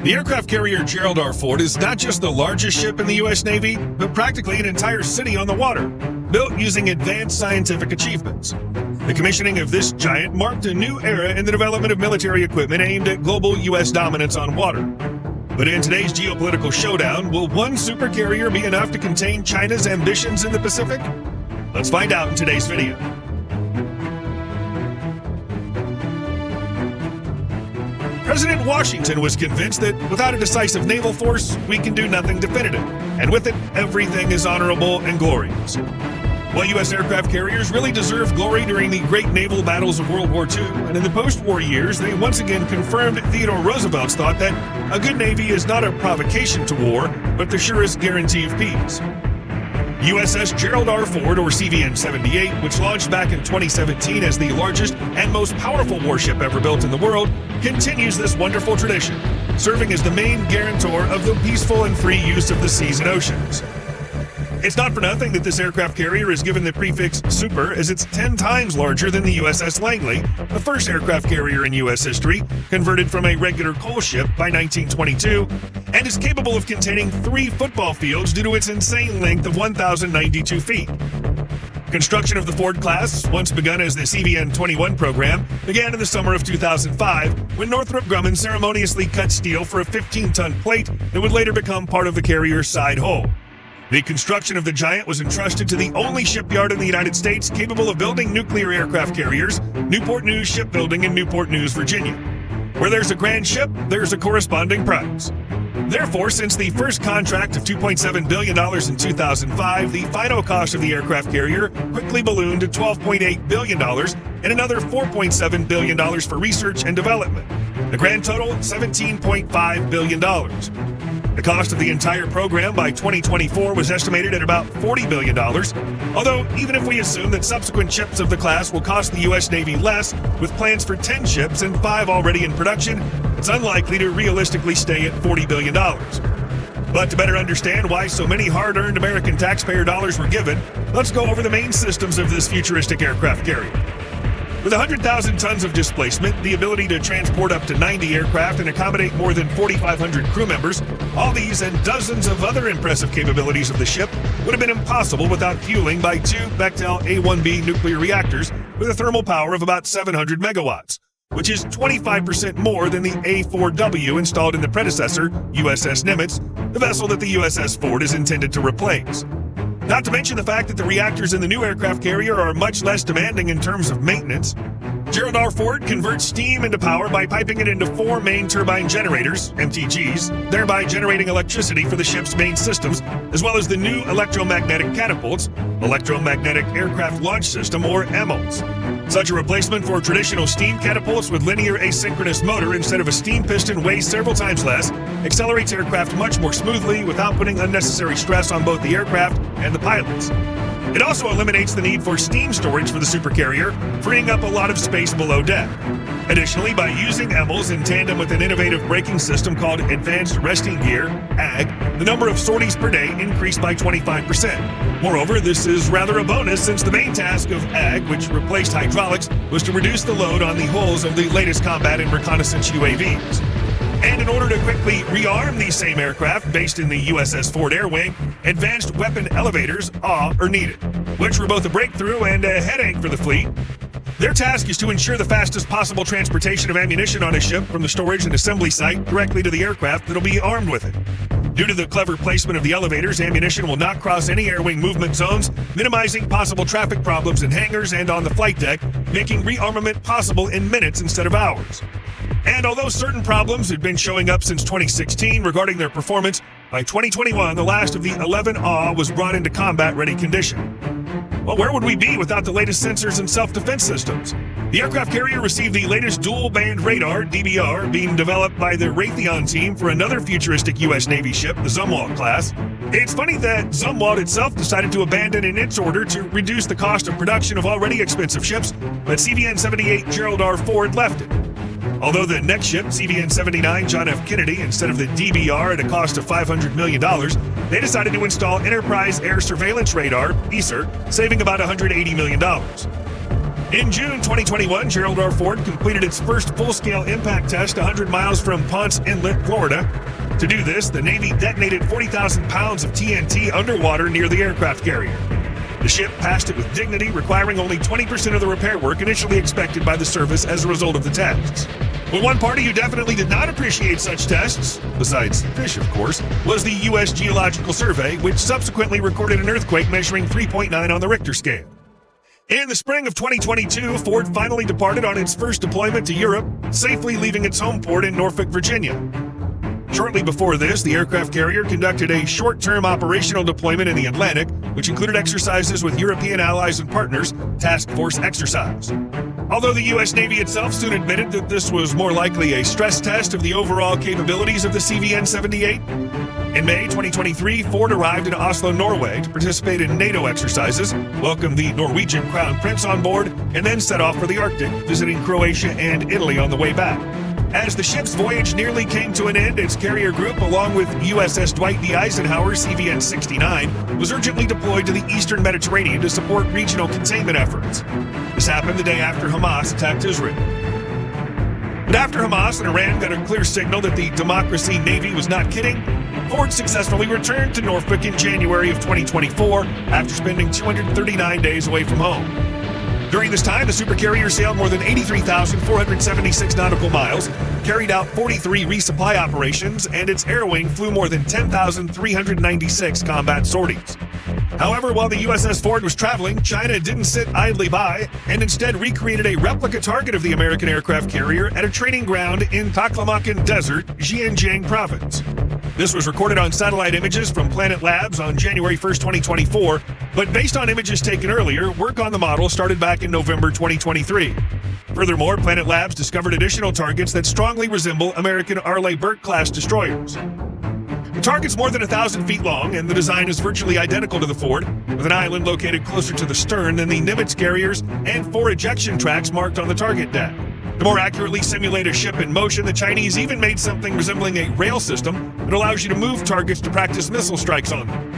The aircraft carrier Gerald R. is not just the largest ship in the U.S. Navy, but practically an entire city on the water, built using advanced scientific achievements. The commissioning of this giant marked a new era in the development of military equipment aimed at global U.S. dominance on water. But in today's geopolitical showdown, will one supercarrier be enough to contain China's ambitions in the Pacific? Let's find out in today's video. President Washington was convinced that without a decisive naval force, we can do nothing definitive, and with it, everything is honorable and glorious. While U.S. aircraft carriers really deserved glory during the great naval battles of World War II, and in the post-war years, they once again confirmed Theodore Roosevelt's thought that a good Navy is not a provocation to war, but the surest guarantee of peace. USS Gerald R. Ford, or CVN-78, which launched back in 2017 as the largest and most powerful warship ever built in the world, continues this wonderful tradition, serving as the main guarantor of the peaceful and free use of the seas and oceans. It's not for nothing that this aircraft carrier is given the prefix Super, as it's 10 times larger than the USS Langley, the first aircraft carrier in U.S. history, converted from a regular coal ship by 1922, and is capable of containing 3 football fields due to its insane length of 1,092 feet. Construction of the Ford class, once begun as the CVN-21 program, began in the summer of 2005 when Northrop Grumman ceremoniously cut steel for a 15-ton plate that would later become part of the carrier's side hull. The construction of the giant was entrusted to the only shipyard in the United States capable of building nuclear aircraft carriers, Newport News Shipbuilding in Newport News, Virginia. Where there's a grand ship, there's a corresponding prize. Therefore, since the first contract of $2.7 billion in 2005, the final cost of the aircraft carrier quickly ballooned to $12.8 billion and another $4.7 billion for research and development. The grand total, $17.5 billion. The cost of the entire program by 2024 was estimated at about $40 billion, although even if we assume that subsequent ships of the class will cost the U.S. Navy less, with plans for 10 ships and 5 already in production, it's unlikely to realistically stay at $40 billion. But to better understand why so many hard-earned American taxpayer dollars were given, let's go over the main systems of this futuristic aircraft carrier. With 100,000 tons of displacement, the ability to transport up to 90 aircraft and accommodate more than 4,500 crew members, all these and dozens of other impressive capabilities of the ship would have been impossible without fueling by 2 Bechtel A-1B nuclear reactors with a thermal power of about 700 megawatts, which is 25% more than the A-4W installed in the predecessor, USS Nimitz, the vessel that the USS Ford is intended to replace. Not to mention the fact that the reactors in the new aircraft carrier are much less demanding in terms of maintenance. Gerald R. Ford converts steam into power by piping it into 4 main turbine generators, MTGs, thereby generating electricity for the ship's main systems, as well as the new electromagnetic catapults, Electromagnetic Aircraft Launch System, or EMLS. Such a replacement for traditional steam catapults with linear asynchronous motor instead of a steam piston weighs several times less, accelerates aircraft much more smoothly without putting unnecessary stress on both the aircraft and the pilots. It also eliminates the need for steam storage for the supercarrier, freeing up a lot of space below deck. Additionally, by using EMLS in tandem with an innovative braking system called Advanced Resting Gear, AG, the number of sorties per day increased by 25%. Moreover, this is rather a bonus since the main task of AG, which replaced hydraulics, was to reduce the load on the hulls of the latest combat and reconnaissance UAVs. And in order to quickly rearm these same aircraft based in the USS Ford Air Wing, advanced weapon elevators are needed, which were both a breakthrough and a headache for the fleet. Their task is to ensure the fastest possible transportation of ammunition on a ship from the storage and assembly site directly to the aircraft that'll be armed with it. Due to the clever placement of the elevators, ammunition will not cross any air wing movement zones, minimizing possible traffic problems in hangars and on the flight deck, making rearmament possible in minutes instead of hours. And although certain problems had been showing up since 2016 regarding their performance, by 2021, the last of the 11 AW was brought into combat-ready condition. Well, where would we be without the latest sensors and self-defense systems? The aircraft carrier received the latest dual-band radar, DBR, being developed by the Raytheon team for another futuristic U.S. Navy ship, the Zumwalt class. It's funny that Zumwalt itself decided to abandon in its order to reduce the cost of production of already expensive ships, but CVN-78 Gerald R. Ford left it. Although the next ship, CVN-79 John F. Kennedy, instead of the DBR at a cost of $500 million, they decided to install Enterprise Air Surveillance Radar, ESR, saving about $180 million. In June 2021, Gerald R. Ford completed its first full-scale impact test 100 miles from Ponce Inlet, Florida. To do this, the Navy detonated 40,000 pounds of TNT underwater near the aircraft carrier. The ship passed it with dignity, requiring only 20% of the repair work initially expected by the service as a result of the tests. But one party who definitely did not appreciate such tests, besides fish of course, was the U.S. Geological Survey, which subsequently recorded an earthquake measuring 3.9 on the Richter scale. In the spring of 2022, Ford finally departed on its first deployment to Europe, safely leaving its home port in Norfolk, Virginia. Shortly before this, the aircraft carrier conducted a short-term operational deployment in the Atlantic, which included exercises with European allies and partners, Task Force Exercise. Although the U.S. Navy itself soon admitted that this was more likely a stress test of the overall capabilities of the CVN-78, in May 2023, Ford arrived in Oslo, Norway to participate in NATO exercises, welcomed the Norwegian Crown Prince on board, and then set off for the Arctic, visiting Croatia and Italy on the way back. As the ship's voyage nearly came to an end, its carrier group, along with USS Dwight D. Eisenhower CVN-69, was urgently deployed to the eastern Mediterranean to support regional containment efforts. This happened the day after Hamas attacked Israel. But after Hamas and Iran got a clear signal that the Democracy Navy was not kidding, Ford successfully returned to Norfolk in January of 2024 after spending 239 days away from home. During this time, the supercarrier sailed more than 83,476 nautical miles, carried out 43 resupply operations, and its air wing flew more than 10,396 combat sorties. However, while the USS Ford was traveling, China didn't sit idly by and instead recreated a replica target of the American aircraft carrier at a training ground in Taklamakan Desert, Xinjiang Province. This was recorded on satellite images from Planet Labs on January 1st, 2024, but based on images taken earlier, work on the model started back in November 2023. Furthermore, Planet Labs discovered additional targets that strongly resemble American Arleigh-Burke-class destroyers. The target's more than 1,000 feet long, and the design is virtually identical to the Ford, with an island located closer to the stern than the Nimitz carriers and 4 ejection tracks marked on the target deck. To more accurately simulate a ship in motion, the Chinese even made something resembling a rail system that allows you to move targets to practice missile strikes on them.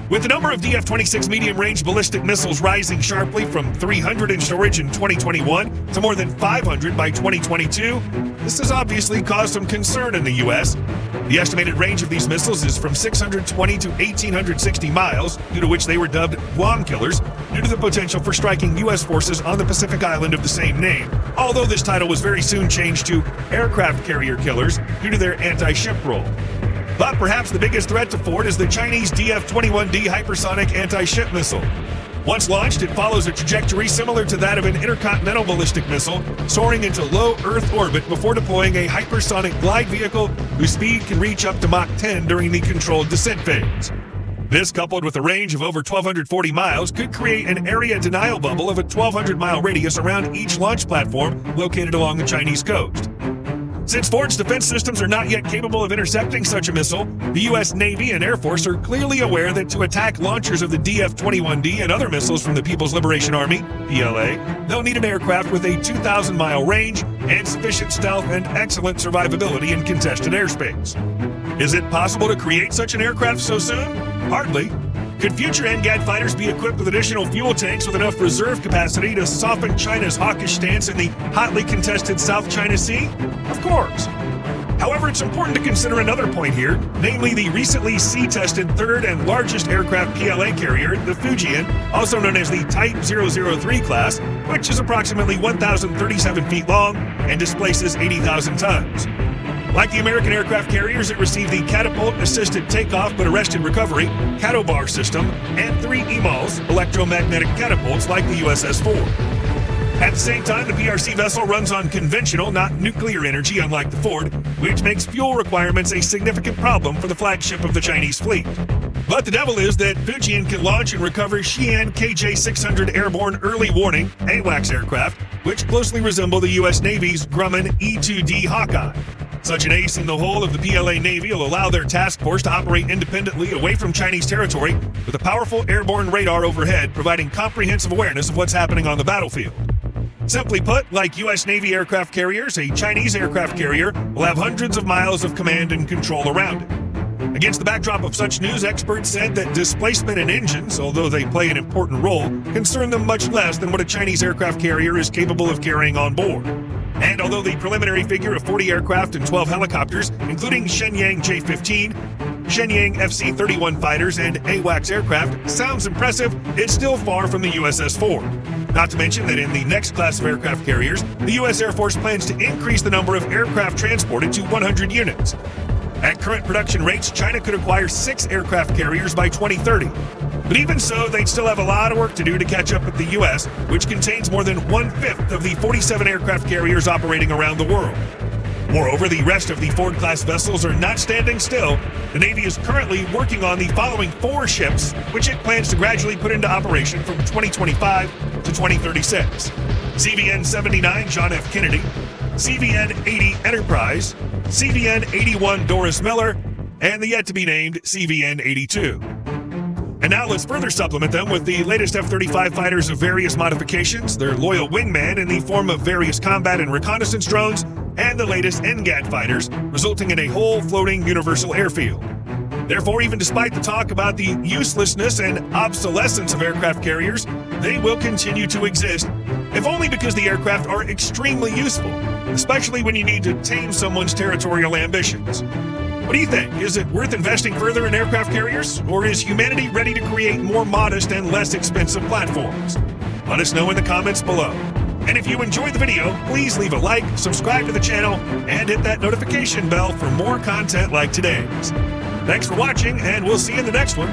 With the number of DF-26 medium-range ballistic missiles rising sharply from 300 in storage in 2021 to more than 500 by 2022, this has obviously caused some concern in the U.S. The estimated range of these missiles is from 620 to 1,860 miles, due to which they were dubbed Guam killers, due to the potential for striking U.S. forces on the Pacific island of the same name, although this title was very soon changed to aircraft carrier killers due to their anti-ship role. But perhaps the biggest threat to Ford is the Chinese DF-21D hypersonic anti-ship missile. Once launched, it follows a trajectory similar to that of an intercontinental ballistic missile, soaring into low Earth orbit before deploying a hypersonic glide vehicle whose speed can reach up to Mach 10 during the controlled descent phase. This, coupled with a range of over 1,240 miles, could create an area denial bubble of a 1,200-mile radius around each launch platform located along the Chinese coast. Since Ford's defense systems are not yet capable of intercepting such a missile, the U.S. Navy and Air Force are clearly aware that to attack launchers of the DF-21D and other missiles from the People's Liberation Army, PLA, they'll need an aircraft with a 2,000-mile range and sufficient stealth and excellent survivability in contested airspace. Is it possible to create such an aircraft so soon? Hardly. Could future NGAD fighters be equipped with additional fuel tanks with enough reserve capacity to soften China's hawkish stance in the hotly contested South China Sea? Of course. However, it's important to consider another point here, namely the recently sea-tested third and largest aircraft PLA carrier, the Fujian, also known as the Type 003 class, which is approximately 1,037 feet long and displaces 80,000 tons. Like the American aircraft carriers, it received the Catapult-Assisted Takeoff but Arrested Recovery, CATOBAR system, and 3 EMALS, electromagnetic catapults like the USS Ford. At the same time, the PRC vessel runs on conventional, not nuclear energy, unlike the Ford, which makes fuel requirements a significant problem for the flagship of the Chinese fleet. But the devil is that Fujian can launch and recover Xi'an KJ-600 airborne early warning AWACS aircraft, which closely resemble the U.S. Navy's Grumman E-2D Hawkeye. Such an ace in the hole of the PLA Navy will allow their task force to operate independently away from Chinese territory with a powerful airborne radar overhead, providing comprehensive awareness of what's happening on the battlefield. Simply put, like U.S. Navy aircraft carriers, a Chinese aircraft carrier will have hundreds of miles of command and control around it. Against the backdrop of such news, experts said that displacement in engines, although they play an important role, concern them much less than what a Chinese aircraft carrier is capable of carrying on board. And although the preliminary figure of 40 aircraft and 12 helicopters, including Shenyang J-15, Shenyang FC-31 fighters, and AWACS aircraft, sounds impressive, it's still far from the USS-4. Not to mention that in the next class of aircraft carriers, the U.S. Air Force plans to increase the number of aircraft transported to 100 units. At current production rates, China could acquire 6 aircraft carriers by 2030. But even so, they'd still have a lot of work to do to catch up with the U.S., which contains more than 1/5 of the 47 aircraft carriers operating around the world. Moreover, the rest of the Ford-class vessels are not standing still. The Navy is currently working on the following 4 ships, which it plans to gradually put into operation from 2025 to 2036. CVN-79 John F. Kennedy, CVN-80 Enterprise, CVN-81 Doris Miller, and the yet-to-be-named CVN-82. And now let's further supplement them with the latest F-35 fighters of various modifications, their loyal wingman in the form of various combat and reconnaissance drones, and the latest NGAD fighters, resulting in a whole floating universal airfield. Therefore, even despite the talk about the uselessness and obsolescence of aircraft carriers, they will continue to exist, if only because the aircraft are extremely useful, especially when you need to tame someone's territorial ambitions. What do you think? Is it worth investing further in aircraft carriers, or is humanity ready to create more modest and less expensive platforms? Let us know in the comments below. And if you enjoyed the video, please leave a like, subscribe to the channel, and hit that notification bell for more content like today's. Thanks for watching, and we'll see you in the next one.